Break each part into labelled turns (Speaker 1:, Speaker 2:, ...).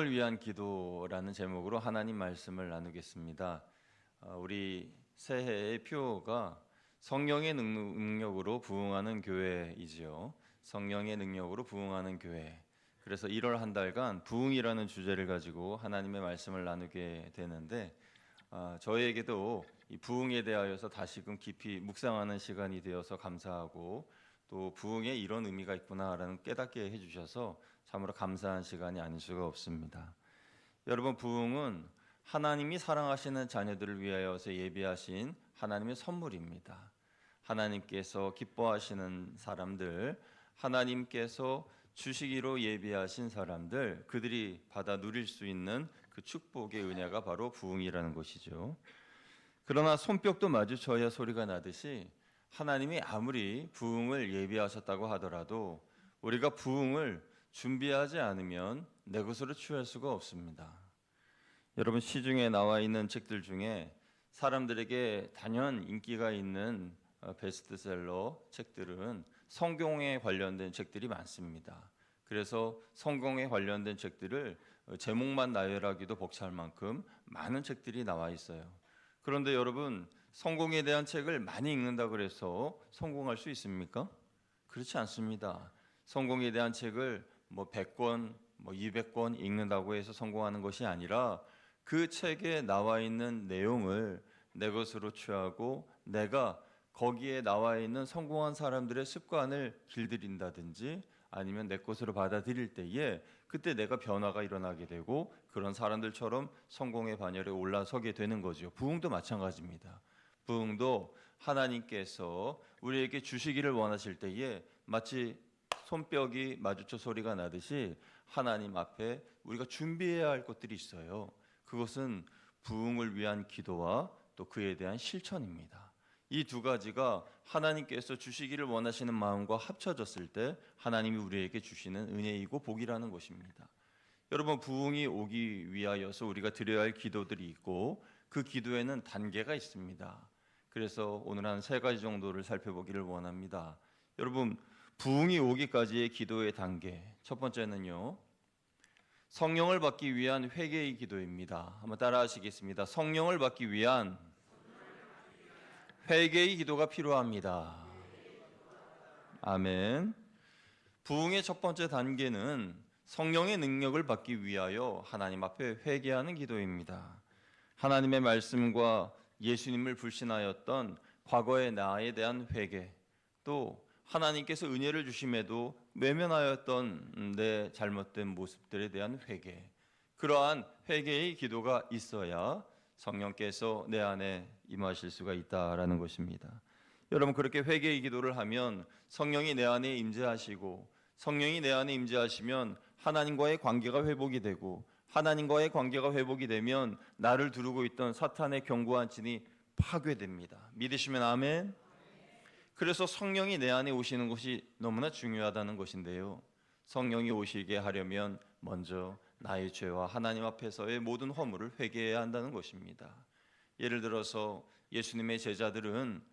Speaker 1: 부흥을 위한 기도라는 제목으로 하나님 말씀을 나누겠습니다. 우리 새해의 표어가 성령의 능력으로 부흥하는 교회이지요. 성령의 능력으로 부흥하는 교회. 그래서 1월 한 달간 부흥이라는 주제를 가지고 하나님의 말씀을 나누게 되는데 저에게도 이 부흥에 대하여서 다시금 깊이 묵상하는 시간이 되어서 감사하고 또 부흥에 이런 의미가 있구나라는 깨닫게 해주셔서 참으로 감사한 시간이 아닐 수가 없습니다. 여러분, 부흥은 하나님이 사랑하시는 자녀들을 위하여서 예비하신 하나님의 선물입니다. 하나님께서 기뻐하시는 사람들, 하나님께서 주시기로 예비하신 사람들, 그들이 받아 누릴 수 있는 그 축복의 은혜가 바로 부흥이라는 것이죠. 그러나 손뼉도 마주쳐야 소리가 나듯이 하나님이 아무리 부흥을 예비하셨다고 하더라도 우리가 부흥을 준비하지 않으면 내 것으로 취할 수가 없습니다. 여러분, 시중에 나와 있는 책들 중에 사람들에게 단연 인기가 있는 베스트셀러 책들은 성경에 관련된 책들이 많습니다. 그래서 성경에 관련된 책들을 제목만 나열하기도 벅찰 만큼 많은 책들이 나와 있어요. 그런데 여러분, 성공에 대한 책을 많이 읽는다고 해서 성공할 수 있습니까? 그렇지 않습니다. 성공에 대한 책을 100권, 200권 읽는다고 해서 성공하는 것이 아니라 그 책에 나와 있는 내용을 내 것으로 취하고 내가 거기에 나와 있는 성공한 사람들의 습관을 길들인다든지 아니면 내 것으로 받아들일 때에 그때 내가 변화가 일어나게 되고 그런 사람들처럼 성공의 반열에 올라서게 되는 거죠. 부흥도 마찬가지입니다. 부흥도 하나님께서 우리에게 주시기를 원하실 때에 마치 손뼉이 마주쳐 소리가 나듯이 하나님 앞에 우리가 준비해야 할 것들이 있어요. 그것은 부흥을 위한 기도와 또 그에 대한 실천입니다. 이 두 가지가 하나님께서 주시기를 원하시는 마음과 합쳐졌을 때 하나님이 우리에게 주시는 은혜이고 복이라는 것입니다. 여러분, 부흥이 오기 위하여서 우리가 드려야 할 기도들이 있고 그 기도에는 단계가 있습니다. 그래서 오늘 한 3가지 정도를 살펴보기를 원합니다. 여러분, 부흥이 오기까지의 기도의 단계, 첫 번째는요, 성령을 받기 위한 회개의 기도입니다. 한번 따라 하시겠습니다. 성령을 받기 위한 회개의 기도가 필요합니다. 아멘. 부흥의 첫 번째 단계는 성령의 능력을 받기 위하여 하나님 앞에 회개하는 기도입니다. 하나님의 말씀과 예수님을 불신하였던 과거의 나에 대한 회개, 또 하나님께서 은혜를 주심에도 외면하였던 내 잘못된 모습들에 대한 회개, 그러한 회개의 기도가 있어야 성령께서 내 안에 임하실 수가 있다라는 것입니다. 여러분, 그렇게 회개의 기도를 하면 성령이 내 안에 임재하시고 성령이 내 안에 임재하시면 하나님과의 관계가 회복이 되고 하나님과의 관계가 회복이 되면 나를 두르고 있던 사탄의 견고한 진이 파괴됩니다. 믿으시면 아멘. 그래서 성령이 내 안에 오시는 것이 너무나 중요하다는 것인데요, 성령이 오시게 하려면 먼저 나의 죄와 하나님 앞에서의 모든 허물을 회개해야 한다는 것입니다. 예를 들어서 예수님의 제자들은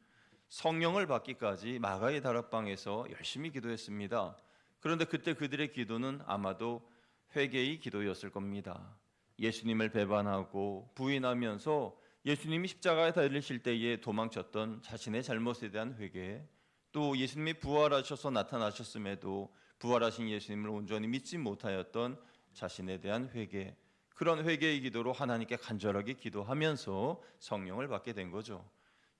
Speaker 1: 성령을 받기까지 마가의 다락방에서 열심히 기도했습니다. 그런데 그때 그들의 기도는 아마도 회개의 기도였을 겁니다. 예수님을 배반하고 부인하면서 예수님이 십자가에 달리실 때에 도망쳤던 자신의 잘못에 대한 회개, 또 예수님이 부활하셔서 나타나셨음에도 부활하신 예수님을 온전히 믿지 못하였던 자신에 대한 회개, 그런 회개의 기도로 하나님께 간절하게 기도하면서 성령을 받게 된 거죠.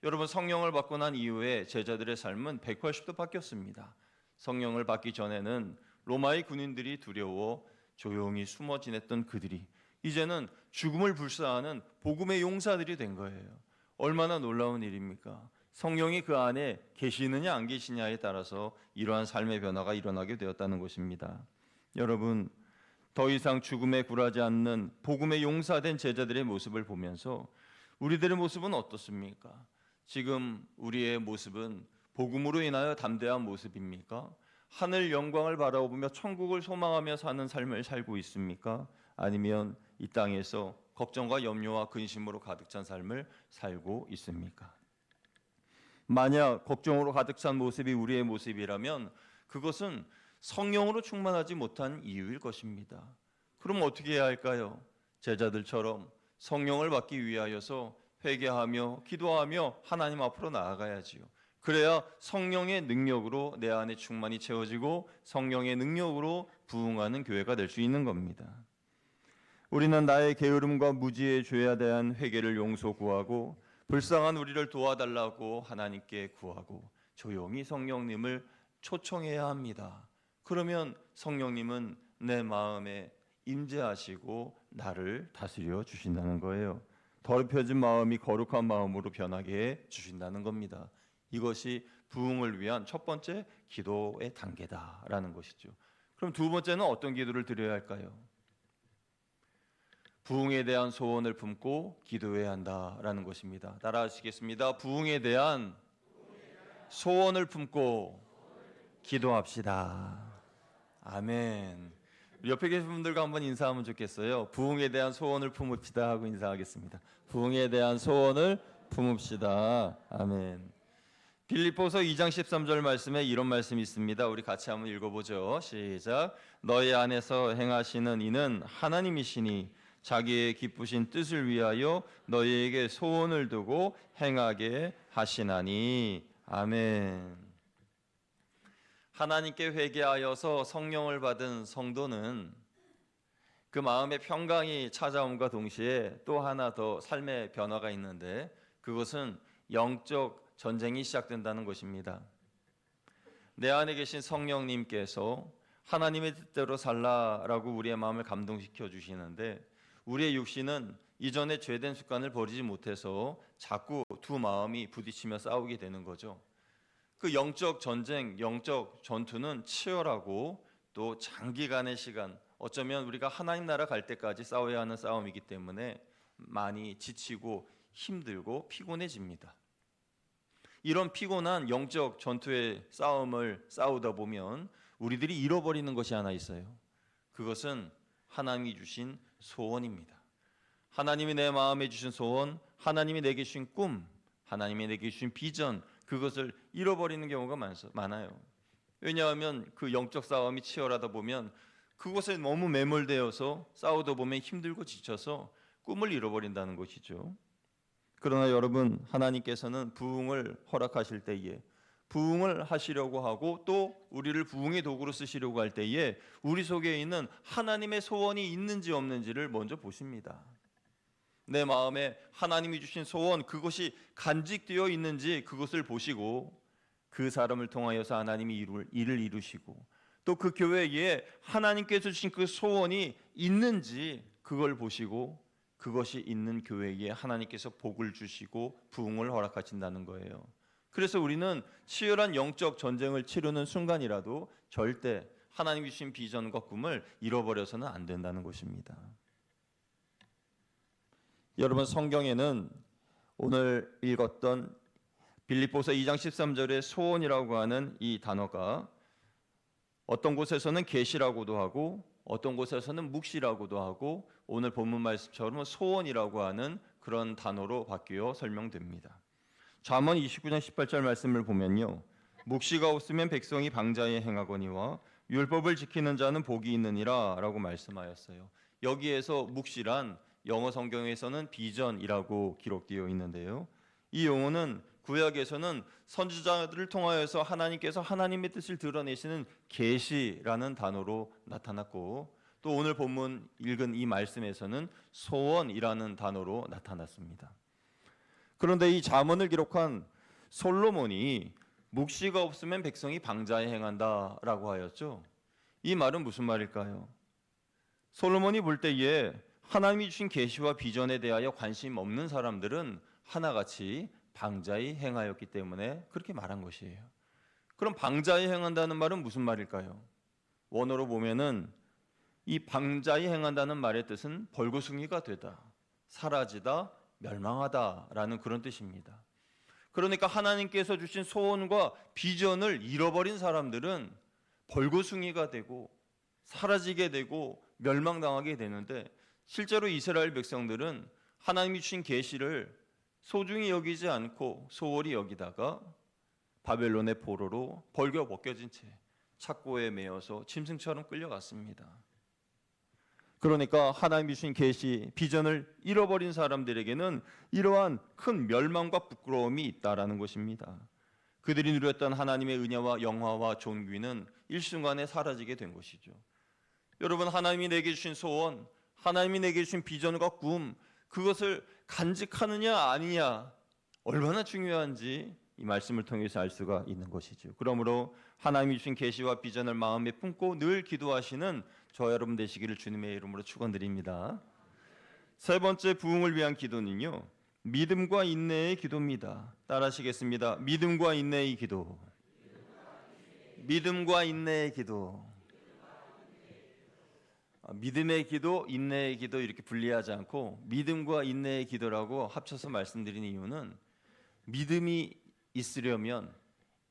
Speaker 1: 여러분, 성령을 받고 난 이후에 제자들의 삶은 180도 바뀌었습니다. 성령을 받기 전에는 로마의 군인들이 두려워 조용히 숨어 지냈던 그들이 이제는 죽음을 불사하는 복음의 용사들이 된 거예요. 얼마나 놀라운 일입니까? 성령이 그 안에 계시느냐 안 계시냐에 따라서 이러한 삶의 변화가 일어나게 되었다는 것입니다. 여러분, 더 이상 죽음에 굴하지 않는 복음의 용사된 제자들의 모습을 보면서 우리들의 모습은 어떻습니까? 지금 우리의 모습은 복음으로 인하여 담대한 모습입니까? 하늘 영광을 바라보며 천국을 소망하며 사는 삶을 살고 있습니까? 아니면 이 땅에서 걱정과 염려와 근심으로 가득 찬 삶을 살고 있습니까? 만약 걱정으로 가득 찬 모습이 우리의 모습이라면 그것은 성령으로 충만하지 못한 이유일 것입니다. 그럼 어떻게 해야 할까요? 제자들처럼 성령을 받기 위하여서 회개하며 기도하며 하나님 앞으로 나아가야지요. 그래야 성령의 능력으로 내 안에 충만히 채워지고 성령의 능력으로 부흥하는 교회가 될 수 있는 겁니다. 우리는 나의 게으름과 무지의 죄에 대한 회개를 용서 구하고 불쌍한 우리를 도와달라고 하나님께 구하고 조용히 성령님을 초청해야 합니다. 그러면 성령님은 내 마음에 임재하시고 나를 다스려 주신다는 거예요. 더럽혀진 마음이 거룩한 마음으로 변하게 해 주신다는 겁니다. 이것이 부흥을 위한 첫 번째 기도의 단계다라는 것이죠. 그럼 두 번째는 어떤 기도를 드려야 할까요? 부흥에 대한 소원을 품고 기도해야 한다라는 것입니다. 따라하시겠습니다. 부흥에 대한 소원을 품고 기도합시다. 아멘. 옆에 계신 분들과 한번 인사하면 좋겠어요. 부흥에 대한 소원을 품읍시다 하고 인사하겠습니다. 부흥에 대한 소원을 품읍시다. 아멘. 빌립보서 2장 13절 말씀에 이런 말씀이 있습니다. 우리 같이 한번 읽어보죠. 시작. 너희 안에서 행하시는 이는 하나님이시니 자기의 기쁘신 뜻을 위하여 너희에게 소원을 두고 행하게 하시나니. 아멘. 하나님께 회개하여서 성령을 받은 성도는 그 마음의 평강이 찾아옴과 동시에 또 하나 더 삶의 변화가 있는데 그것은 영적 전쟁이 시작된다는 것입니다. 내 안에 계신 성령님께서 하나님의 뜻대로 살라라고 우리의 마음을 감동시켜 주시는데 우리의 육신은 이전에 죄된 습관을 버리지 못해서 자꾸 두 마음이 부딪히며 싸우게 되는 거죠. 그 영적 전쟁, 영적 전투는 치열하고 또 장기간의 시간, 어쩌면 우리가 하나님 나라 갈 때까지 싸워야 하는 싸움이기 때문에 많이 지치고 힘들고 피곤해집니다. 이런 피곤한 영적 전투의 싸움을 싸우다 보면 우리들이 잃어버리는 것이 하나 있어요. 그것은 하나님이 주신 소원입니다. 하나님이 내 마음에 주신 소원, 하나님이 내게 주신 꿈, 하나님이 내게 주신 비전, 그것을 잃어버리는 경우가 많아요. 왜냐하면 그 영적 싸움이 치열하다 보면 그것에 너무 매몰되어서 싸우다 보면 힘들고 지쳐서 꿈을 잃어버린다는 것이죠. 그러나 여러분, 하나님께서는 부흥을 허락하실 때에 부흥을 하시려고 하고 또 우리를 부흥의 도구로 쓰시려고 할 때에 우리 속에 있는 하나님의 소원이 있는지 없는지를 먼저 보십니다. 내 마음에 하나님이 주신 소원, 그것이 간직되어 있는지 그것을 보시고 그 사람을 통하여서 하나님이 일을 이루시고 또 그 교회에 하나님께서 주신 그 소원이 있는지 그걸 보시고 그것이 있는 교회에 하나님께서 복을 주시고 부흥을 허락하신다는 거예요. 그래서 우리는 치열한 영적 전쟁을 치르는 순간이라도 절대 하나님이 주신 비전과 꿈을 잃어버려서는 안 된다는 것입니다. 여러분, 성경에는 오늘 읽었던 빌립보서 2장 13절의 소원이라고 하는 이 단어가 어떤 곳에서는 계시라고도 하고 어떤 곳에서는 묵시라고도 하고 오늘 본문 말씀처럼 소원이라고 하는 그런 단어로 바뀌어 설명됩니다. 잠언 29장 18절 말씀을 보면요, 묵시가 없으면 백성이 방자에 행하거니와 율법을 지키는 자는 복이 있느니라 라고 말씀하였어요. 여기에서 묵시란 영어 성경에서는 비전이라고 기록되어 있는데요, 이 용어는 구약에서는 선지자들을 통하여서 하나님께서 하나님의 뜻을 드러내시는 계시라는 단어로 나타났고 또 오늘 본문 읽은 이 말씀에서는 소원이라는 단어로 나타났습니다. 그런데 이 잠언을 기록한 솔로몬이 묵시가 없으면 백성이 방자에 행한다라고 하였죠. 이 말은 무슨 말일까요? 솔로몬이 볼 때에 하나님이 주신 계시와 비전에 대하여 관심 없는 사람들은 하나같이 방자에 행하였기 때문에 그렇게 말한 것이에요. 그럼 방자에 행한다는 말은 무슨 말일까요? 원어로 보면은 이 방자에 행한다는 말의 뜻은 벌거숭이가 되다, 사라지다, 멸망하다라는 그런 뜻입니다. 그러니까 하나님께서 주신 소원과 비전을 잃어버린 사람들은 벌거숭이가 되고 사라지게 되고 멸망당하게 되는데 실제로 이스라엘 백성들은 하나님이 주신 계시를 소중히 여기지 않고 소홀히 여기다가 바벨론의 포로로 벌겨 벗겨진 채 착고에 매어서 짐승처럼 끌려갔습니다. 그러니까 하나님이 주신 계시, 비전을 잃어버린 사람들에게는 이러한 큰 멸망과 부끄러움이 있다라는 것입니다. 그들이 누렸던 하나님의 은혜와 영화와 존귀는 일순간에 사라지게 된 것이죠. 여러분, 하나님이 내게 주신 소원, 하나님이 내게 주신 비전과 꿈, 그것을 간직하느냐 아니냐 얼마나 중요한지 이 말씀을 통해서 알 수가 있는 것이죠. 그러므로 하나님이 주신 계시와 비전을 마음에 품고 늘 기도하시는 저와 여러분 되시기를 주님의 이름으로 축원드립니다. 세 번째 부흥을 위한 기도는요, 믿음과 인내의 기도입니다. 따라하시겠습니다. 믿음과 인내의 기도. 믿음과 인내의 기도. 믿음의 기도, 인내의 기도 이렇게 분리하지 않고 믿음과 인내의 기도라고 합쳐서 말씀드리는 이유는, 믿음이 있으려면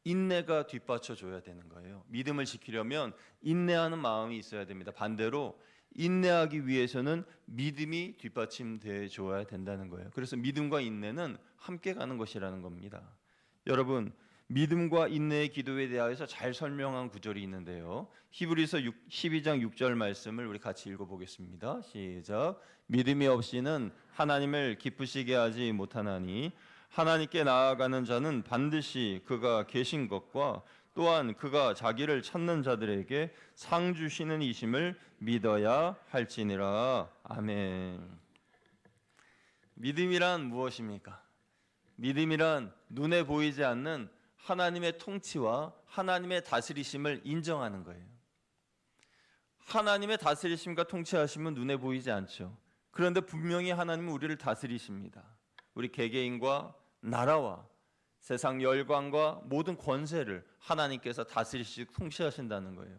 Speaker 1: 인내가 뒷받쳐줘야 되는 거예요. 믿음을 지키려면 인내하는 마음이 있어야 됩니다. 반대로 인내하기 위해서는 믿음이 뒷받침돼 줘야 된다는 거예요. 그래서 믿음과 인내는 함께 가는 것이라는 겁니다. 여러분, 믿음과 인내의 기도에 대하여서 잘 설명한 구절이 있는데요, 히브리서 12장 6절 말씀을 우리 같이 읽어보겠습니다. 시작. 믿음이 없이는 하나님을 기쁘시게 하지 못하나니 하나님께 나아가는 자는 반드시 그가 계신 것과 또한 그가 자기를 찾는 자들에게 상 주시는 이심을 믿어야 할지니라. 아멘. 믿음이란 무엇입니까? 믿음이란 눈에 보이지 않는 하나님의 통치와 하나님의 다스리심을 인정하는 거예요. 하나님의 다스리심과 통치하심은 눈에 보이지 않죠. 그런데 분명히 하나님은 우리를 다스리십니다. 우리 개개인과 나라와 세상 열강과 모든 권세를 하나님께서 다스리시고 통치하신다는 거예요.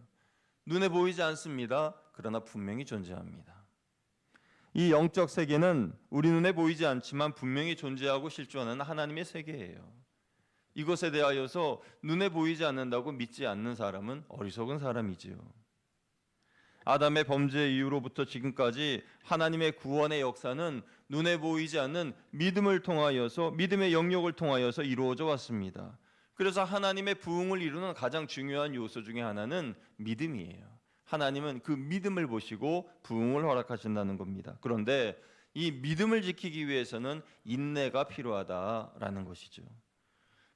Speaker 1: 눈에 보이지 않습니다. 그러나 분명히 존재합니다. 이 영적 세계는 우리 눈에 보이지 않지만 분명히 존재하고 실존하는 하나님의 세계예요. 이것에 대하여서 눈에 보이지 않는다고 믿지 않는 사람은 어리석은 사람이지요. 아담의 범죄 이후로부터 지금까지 하나님의 구원의 역사는 눈에 보이지 않는 믿음을 통하여서, 믿음의 영역을 통하여서 이루어져 왔습니다. 그래서 하나님의 부흥을 이루는 가장 중요한 요소 중에 하나는 믿음이에요. 하나님은 그 믿음을 보시고 부흥을 허락하신다는 겁니다. 그런데 이 믿음을 지키기 위해서는 인내가 필요하다라는 것이죠.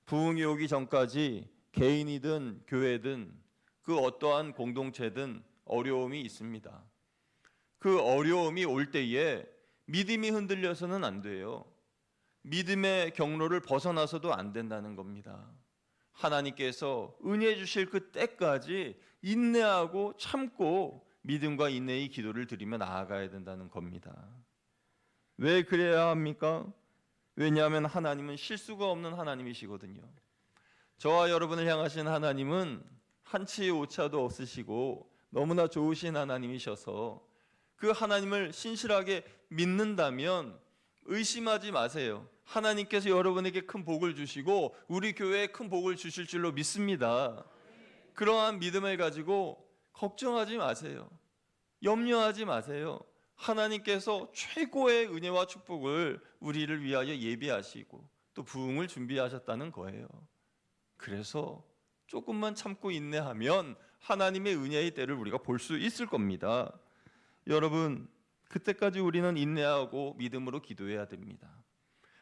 Speaker 1: 부흥이 오기 전까지 개인이든 교회든 그 어떠한 공동체든 어려움이 있습니다. 그 어려움이 올 때에 믿음이 흔들려서는 안 돼요. 믿음의 경로를 벗어나서도 안 된다는 겁니다. 하나님께서 은혜 주실 그 때까지 인내하고 참고 믿음과 인내의 기도를 드리며 나아가야 된다는 겁니다. 왜 그래야 합니까? 왜냐하면 하나님은 실수가 없는 하나님이시거든요. 저와 여러분을 향하신 하나님은 한치 오차도 없으시고 너무나 좋으신 하나님이셔서 그 하나님을 신실하게 믿는다면 의심하지 마세요. 하나님께서 여러분에게 큰 복을 주시고 우리 교회에 큰 복을 주실 줄로 믿습니다. 그러한 믿음을 가지고 걱정하지 마세요. 염려하지 마세요. 하나님께서 최고의 은혜와 축복을 우리를 위하여 예비하시고 또 부흥을 준비하셨다는 거예요. 그래서 조금만 참고 인내하면 하나님의 은혜의 때를 우리가 볼 수 있을 겁니다. 여러분, 그때까지 우리는 인내하고 믿음으로 기도해야 됩니다.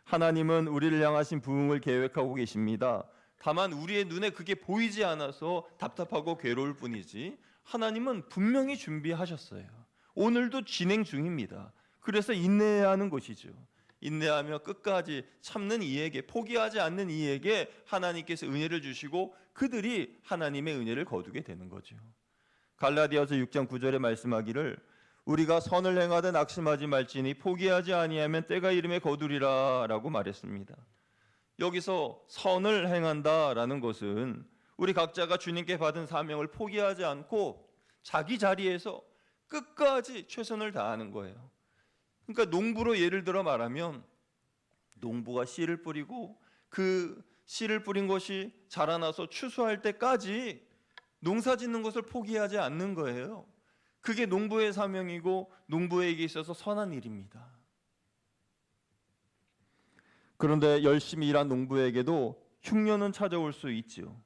Speaker 1: 하나님은 우리를 향하신 부흥을 계획하고 계십니다. 다만 우리의 눈에 그게 보이지 않아서 답답하고 괴로울 뿐이지 하나님은 분명히 준비하셨어요. 오늘도 진행 중입니다. 그래서 인내해야 하는 것이죠. 인내하며 끝까지 참는 이에게, 포기하지 않는 이에게 하나님께서 은혜를 주시고 그들이 하나님의 은혜를 거두게 되는 거죠. 갈라디아서 6장 9절에 말씀하기를 우리가 선을 행하되 낙심하지 말지니 포기하지 아니하면 때가 이름에 거두리라 라고 말했습니다. 여기서 선을 행한다라는 것은 우리 각자가 주님께 받은 사명을 포기하지 않고 자기 자리에서 끝까지 최선을 다하는 거예요. 그러니까 농부로 예를 들어 말하면 농부가 씨를 뿌리고 그 씨를 뿌린 것이 자라나서 추수할 때까지 농사 짓는 것을 포기하지 않는 거예요. 그게 농부의 사명이고 농부에게 있어서 선한 일입니다. 그런데 열심히 일한 농부에게도 흉년은 찾아올 수 있지요.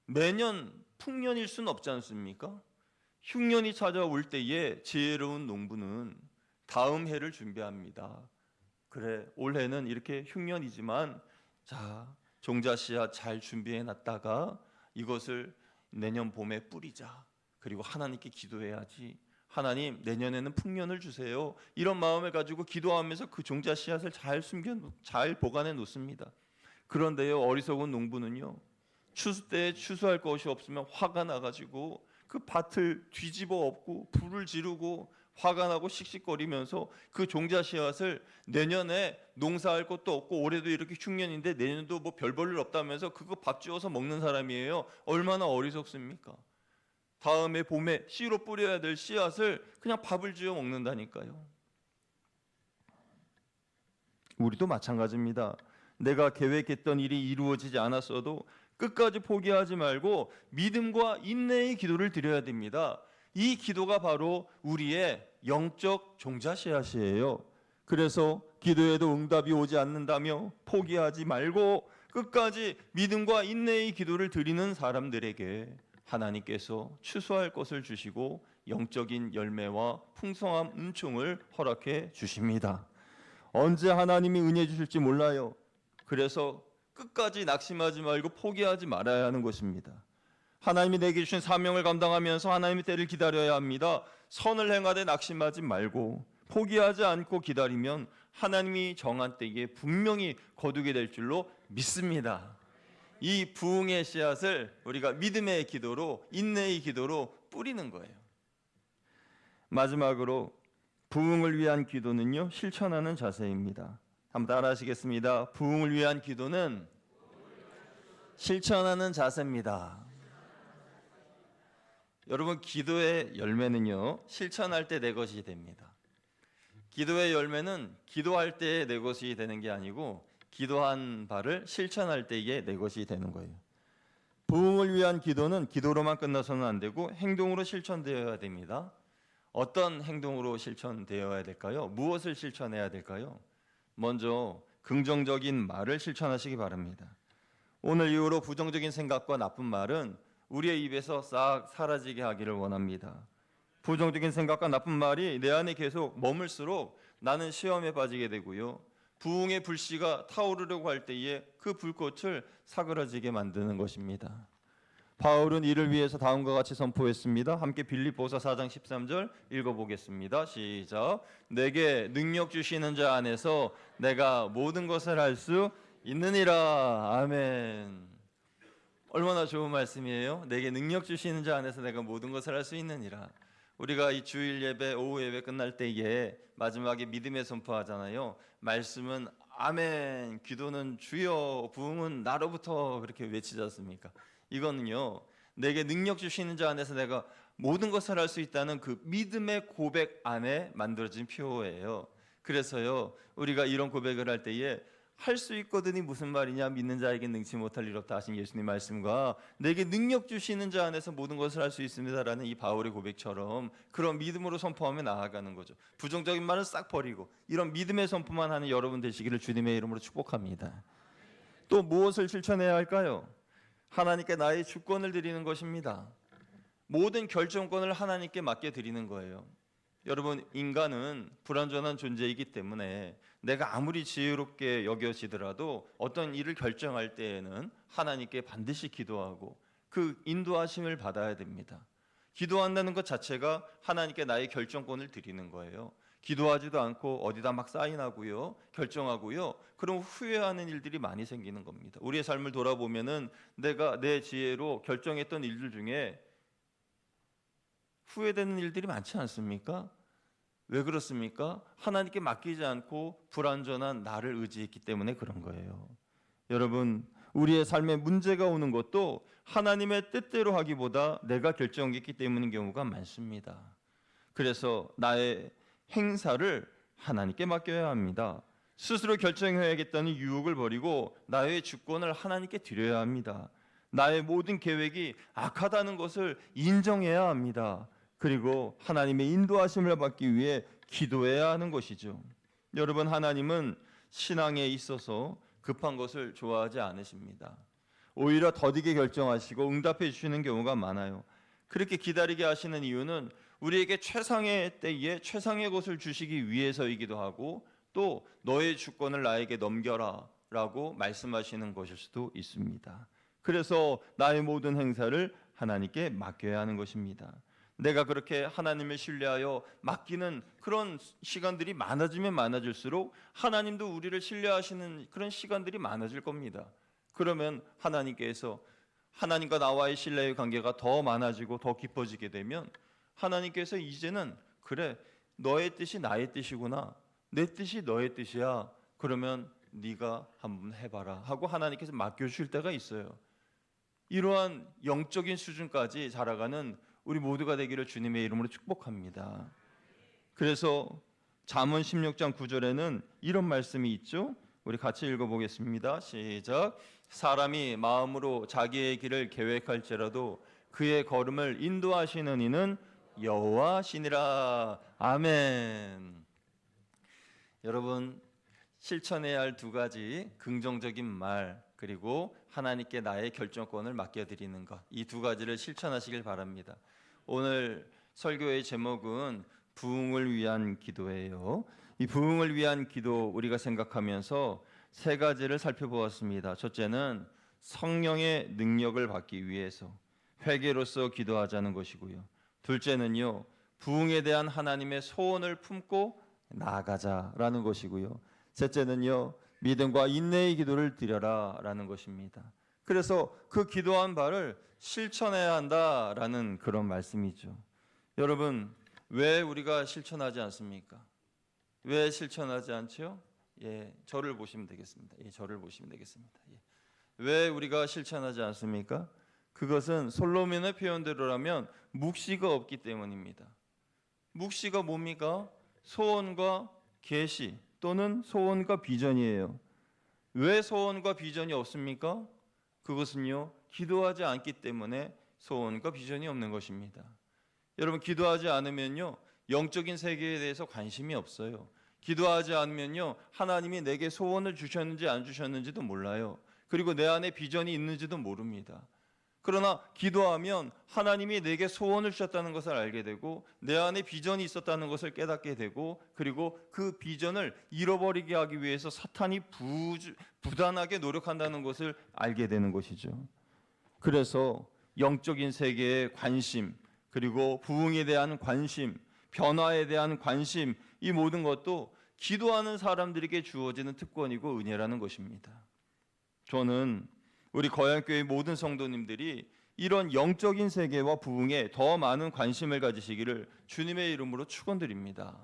Speaker 1: 매년 풍년일 수는 없지 않습니까? 흉년이 찾아올 때에 지혜로운 농부는 다음 해를 준비합니다. 그래, 올해는 이렇게 흉년이지만 자, 종자 씨앗 잘 준비해 놨다가 이것을 내년 봄에 뿌리자. 그리고 하나님께 기도해야지. 하나님, 내년에는 풍년을 주세요. 이런 마음을 가지고 기도하면서 그 종자 씨앗을 잘 보관해 놓습니다. 그런데요, 어리석은 농부는요, 추수 때에 추수할 것이 없으면 화가 나가지고 그 밭을 뒤집어 엎고 불을 지르고 화가 나고 씩씩거리면서 그 종자 씨앗을 내년에 농사할 것도 없고 올해도 이렇게 흉년인데 내년도 뭐 별 볼 일 없다면서 그거 밥 지어서 먹는 사람이에요. 얼마나 어리석습니까? 다음에 봄에 씨로 뿌려야 될 씨앗을 그냥 밥을 지어 먹는다니까요. 우리도 마찬가지입니다. 내가 계획했던 일이 이루어지지 않았어도 끝까지 포기하지 말고 믿음과 인내의 기도를 드려야 됩니다. 이 기도가 바로 우리의 영적 종자 씨앗이에요. 그래서 기도에도 응답이 오지 않는다며 포기하지 말고 끝까지 믿음과 인내의 기도를 드리는 사람들에게 하나님께서 추수할 것을 주시고 영적인 열매와 풍성한 은총을 허락해 주십니다. 언제 하나님이 은혜 주실지 몰라요. 그래서 끝까지 낙심하지 말고 포기하지 말아야 하는 것입니다. 하나님이 내게 주신 사명을 감당하면서 하나님의 때를 기다려야 합니다. 선을 행하되 낙심하지 말고 포기하지 않고 기다리면 하나님이 정한 때에 분명히 거두게 될 줄로 믿습니다. 이 부흥의 씨앗을 우리가 믿음의 기도로, 인내의 기도로 뿌리는 거예요. 마지막으로 부흥을 위한 기도는요, 실천하는 자세입니다. 한번 따라 하시겠습니다. 부흥을 위한 기도는 실천하는 자세입니다. 여러분, 기도의 열매는요, 실천할 때 내 것이 됩니다. 기도의 열매는 기도할 때 내 것이 되는 게 아니고 기도한 바를 실천할 때에 내 것이 되는 거예요. 부흥을 위한 기도는 기도로만 끝나서는 안 되고 행동으로 실천되어야 됩니다. 어떤 행동으로 실천되어야 될까요? 무엇을 실천해야 될까요? 먼저 긍정적인 말을 실천하시기 바랍니다. 오늘 이후로 부정적인 생각과 나쁜 말은 우리의 입에서 싹 사라지게 하기를 원합니다. 부정적인 생각과 나쁜 말이 내 안에 계속 머물수록 나는 시험에 빠지게 되고요. 부흥의 불씨가 타오르려고 할 때에 그 불꽃을 사그라지게 만드는 것입니다. 바울은 이를 위해서 다음과 같이 선포했습니다. 함께 빌립보서 4장 13절 읽어보겠습니다. 시작. 내게 능력 주시는 자 안에서 내가 모든 것을 할 수 있느니라. 아멘. 얼마나 좋은 말씀이에요. 내게 능력 주시는 자 안에서 내가 모든 것을 할 수 있느니라. 우리가 이 주일 예배, 오후 예배 끝날 때에 마지막에 믿음의 선포하잖아요. 말씀은 아멘, 기도는 주여, 부흥은 나로부터 그렇게 외치지 않습니까? 이거는요, 내게 능력 주시는 자 안에서 내가 모든 것을 할 수 있다는 그 믿음의 고백 안에 만들어진 표예요. 그래서요, 우리가 이런 고백을 할 때에 할 수 있거든이 무슨 말이냐, 믿는 자에게 능치 못할 일 없다 하신 예수님 말씀과 내게 능력 주시는 자 안에서 모든 것을 할 수 있습니다라는 이 바울의 고백처럼 그런 믿음으로 선포하며 나아가는 거죠. 부정적인 말은 싹 버리고 이런 믿음의 선포만 하는 여러분 되시기를 주님의 이름으로 축복합니다. 또 무엇을 실천해야 할까요? 하나님께 나의 주권을 드리는 것입니다. 모든 결정권을 하나님께 맡겨 드리는 거예요. 여러분, 인간은 불완전한 존재이기 때문에 내가 아무리 지혜롭게 여겨지더라도 어떤 일을 결정할 때에는 하나님께 반드시 기도하고 그 인도하심을 받아야 됩니다. 기도한다는 것 자체가 하나님께 나의 결정권을 드리는 거예요. 기도하지도 않고 어디다 막 사인하고요, 결정하고요, 그럼 후회하는 일들이 많이 생기는 겁니다. 우리의 삶을 돌아보면은 내가 내 지혜로 결정했던 일들 중에 후회되는 일들이 많지 않습니까? 왜 그렇습니까? 하나님께 맡기지 않고 불완전한 나를 의지했기 때문에 그런 거예요. 여러분, 우리의 삶에 문제가 오는 것도 하나님의 뜻대로 하기보다 내가 결정했기 때문인 경우가 많습니다. 그래서 나의 행사를 하나님께 맡겨야 합니다. 스스로 결정해야겠다는 유혹을 버리고 나의 주권을 하나님께 드려야 합니다. 나의 모든 계획이 악하다는 것을 인정해야 합니다. 그리고 하나님의 인도하심을 받기 위해 기도해야 하는 것이죠. 여러분, 하나님은 신앙에 있어서 급한 것을 좋아하지 않으십니다. 오히려 더디게 결정하시고 응답해 주시는 경우가 많아요. 그렇게 기다리게 하시는 이유는 우리에게 최상의 때에 최상의 것을 주시기 위해서이기도 하고, 또 너의 주권을 나에게 넘겨라 라고 말씀하시는 것일 수도 있습니다. 그래서 나의 모든 행사를 하나님께 맡겨야 하는 것입니다. 내가 그렇게 하나님을 신뢰하여 맡기는 그런 시간들이 많아지면 많아질수록 하나님도 우리를 신뢰하시는 그런 시간들이 많아질 겁니다. 그러면 하나님께서 하나님과 나와의 신뢰의 관계가 더 많아지고 더 깊어지게 되면 하나님께서 이제는 그래, 너의 뜻이 나의 뜻이구나, 내 뜻이 너의 뜻이야, 그러면 네가 한번 해봐라 하고 하나님께서 맡겨주실 때가 있어요. 이러한 영적인 수준까지 자라가는 우리 모두가 되기를 주님의 이름으로 축복합니다. 그래서 잠언 16장 9절에는 이런 말씀이 있죠. 우리 같이 읽어보겠습니다. 시작. 사람이 마음으로 자기의 길을 계획할지라도 그의 걸음을 인도하시는 이는 여호와시니라. 아멘. 여러분, 실천해야 할 두 가지 긍정적인 말, 그리고 하나님께 나의 결정권을 맡겨드리는 것, 이 두 가지를 실천하시길 바랍니다. 오늘 설교의 제목은 부흥을 위한 기도예요. 이 부흥을 위한 기도 우리가 생각하면서 세 가지를 살펴보았습니다. 첫째는 성령의 능력을 받기 위해서 회개로서 기도하자는 것이고요. 둘째는요, 부흥에 대한 하나님의 소원을 품고 나아가자라는 것이고요. 셋째는요, 믿음과 인내의 기도를 드려라라는 것입니다. 그래서 그 기도한 바를 실천해야 한다라는 그런 말씀이죠. 여러분, 왜 우리가 실천하지 않습니까? 왜 실천하지 않죠? 저를 보시면 되겠습니다. 저를 보시면 되겠습니다. 왜 우리가 실천하지 않습니까? 그것은 솔로몬의 표현대로라면 묵시가 없기 때문입니다. 묵시가 뭡니까? 소원과 계시 또는 소원과 비전이에요. 왜 소원과 비전이 없습니까? 그것은요, 기도하지 않기 때문에 소원과 비전이 없는 것입니다. 여러분, 기도하지 않으면요, 영적인 세계에 대해서 관심이 없어요. 기도하지 않으면요, 하나님이 내게 소원을 주셨는지 안 주셨는지도 몰라요. 그리고 내 안에 비전이 있는지도 모릅니다. 그러나 기도하면 하나님이 내게 소원을 주셨다는 것을 알게 되고 내 안에 비전이 있었다는 것을 깨닫게 되고, 그리고 그 비전을 잃어버리게 하기 위해서 사탄이 부단하게 노력한다는 것을 알게 되는 것이죠. 그래서 영적인 세계의 관심, 그리고 부흥에 대한 관심, 변화에 대한 관심, 이 모든 것도 기도하는 사람들에게 주어지는 특권이고 은혜라는 것입니다. 저는 우리 거양교회 모든 성도님들이 이런 영적인 세계와 부흥에 더 많은 관심을 가지시기를 주님의 이름으로 축원드립니다.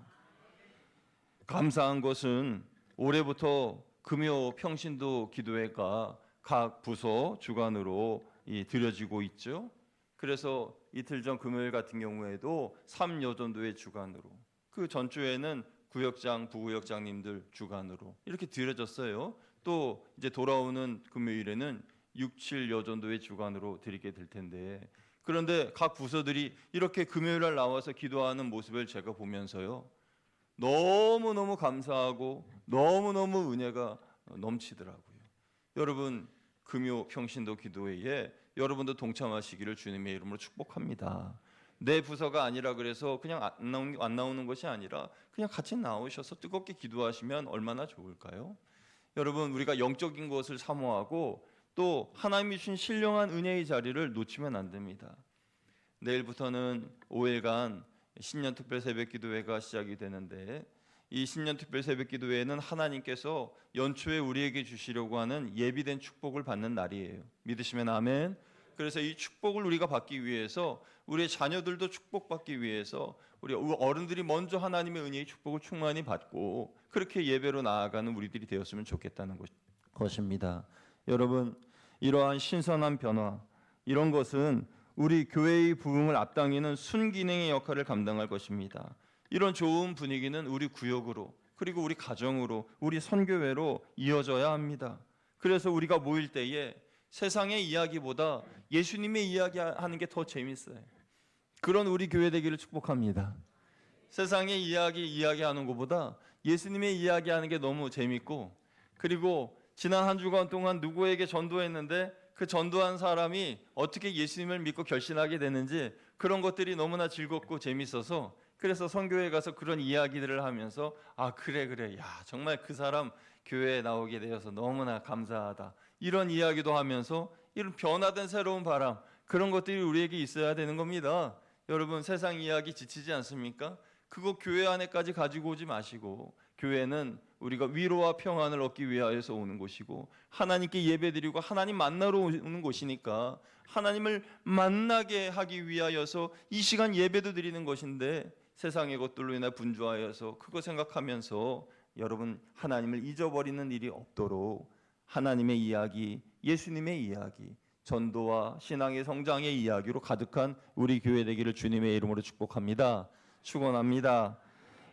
Speaker 1: 감사한 것은 올해부터 금요 평신도 기도회가 각 부서 주관으로 드려지고 있죠. 그래서 이틀 전 금요일 같은 경우에도 3여전도의 주관으로, 그 전주에는 구역장, 부구역장님들 주관으로 이렇게 드려졌어요. 또 이제 돌아오는 금요일에는 6, 7여전도의 주관으로 드리게 될 텐데, 그런데 각 부서들이 이렇게 금요일날 나와서 기도하는 모습을 제가 보면서요, 너무너무 감사하고 너무너무 은혜가 넘치더라고요. 여러분, 금요 평신도 기도회에 여러분도 동참하시기를 주님의 이름으로 축복합니다. 내 부서가 아니라 그래서 그냥 안 나오는 것이 아니라 그냥 같이 나오셔서 뜨겁게 기도하시면 얼마나 좋을까요? 여러분, 우리가 영적인 것을 사모하고 또 하나님이 주신 신령한 은혜의 자리를 놓치면 안 됩니다. 내일부터는 5일간 신년 특별 새벽 기도회가 시작이 되는데, 이 신년 특별 새벽 기도회는 하나님께서 연초에 우리에게 주시려고 하는 예비된 축복을 받는 날이에요. 믿으시면 아멘. 그래서 이 축복을 우리가 받기 위해서, 우리의 자녀들도 축복받기 위해서 우리 어른들이 먼저 하나님의 은혜의 축복을 충만히 받고 그렇게 예배로 나아가는 우리들이 되었으면 좋겠다는 것입니다. 여러분, 이러한 신선한 변화, 이런 것은 우리 교회의 부흥을 앞당기는 순기능의 역할을 감당할 것입니다. 이런 좋은 분위기는 우리 구역으로, 그리고 우리 가정으로, 우리 선교회로 이어져야 합니다. 그래서 우리가 모일 때에 세상의 이야기보다 예수님의 이야기하는 게 더 재밌어요. 그런 우리 교회 되기를 축복합니다. 세상의 이야기하는 것보다 예수님의 이야기하는 게 너무 재밌고, 그리고 지난 한 주간 동안 누구에게 전도했는데 그 전도한 사람이 어떻게 예수님을 믿고 결신하게 되는지 그런 것들이 너무나 즐겁고 재밌어서 그래서 선교회 가서 그런 이야기들을 하면서 아 그래 야 정말 그 사람 교회에 나오게 되어서 너무나 감사하다 이런 이야기도 하면서 이런 변화된 새로운 바람 그런 것들이 우리에게 있어야 되는 겁니다. 여러분 세상 이야기 지치지 않습니까? 그거 교회 안에까지 가지고 오지 마시고 교회는 우리가 위로와 평안을 얻기 위하여서 오는 곳이고 하나님께 예배드리고 하나님 만나러 오는 곳이니까 하나님을 만나게 하기 위하여서 이 시간 예배도 드리는 것인데 세상의 것들로 인해 분주하여서 그거 생각하면서 여러분 하나님을 잊어버리는 일이 없도록 하나님의 이야기, 예수님의 이야기, 전도와 신앙의 성장의 이야기로 가득한 우리 교회 되기를 주님의 이름으로 축복합니다. 축원합니다.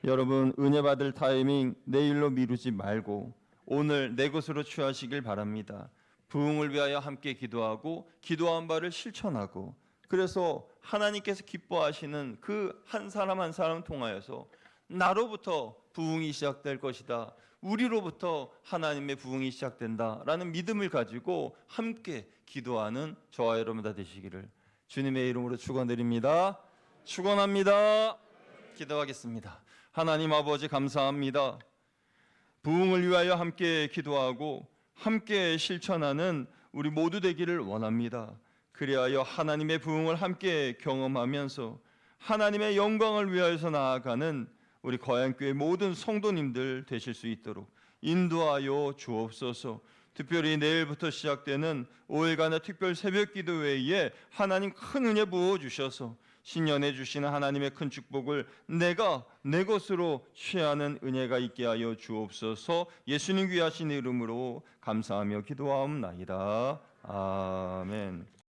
Speaker 1: 여러분 은혜 받을 타이밍 내일로 미루지 말고 오늘 내 것으로 취하시길 바랍니다. 부흥을 위하여 함께 기도하고 기도한 바를 실천하고 그래서 하나님께서 기뻐하시는 그 한 사람 한 사람 통하여서 나로부터 부흥이 시작될 것이다. 우리로부터 하나님의 부흥이 시작된다라는 믿음을 가지고 함께 기도하는 저와 여러분 다 되시기를 주님의 이름으로 축원드립니다. 축원합니다. 기도하겠습니다. 하나님 아버지 감사합니다. 부흥을 위하여 함께 기도하고 함께 실천하는 우리 모두 되기를 원합니다. 그리하여 하나님의 부흥을 함께 경험하면서 하나님의 영광을 위하여서 나아가는 우리 거양교회 모든 성도님들 되실 수 있도록 인도하여 주옵소서. 특별히 내일부터 시작되는 5일간의 특별 새벽 기도회에 하나님 큰 은혜 부어주셔서 신년에 주시는 하나님의 큰 축복을 내가 내 것으로 취하는 은혜가 있게 하여 주옵소서. 예수님 귀하신 이름으로 감사하며 기도하옵나이다. 아멘.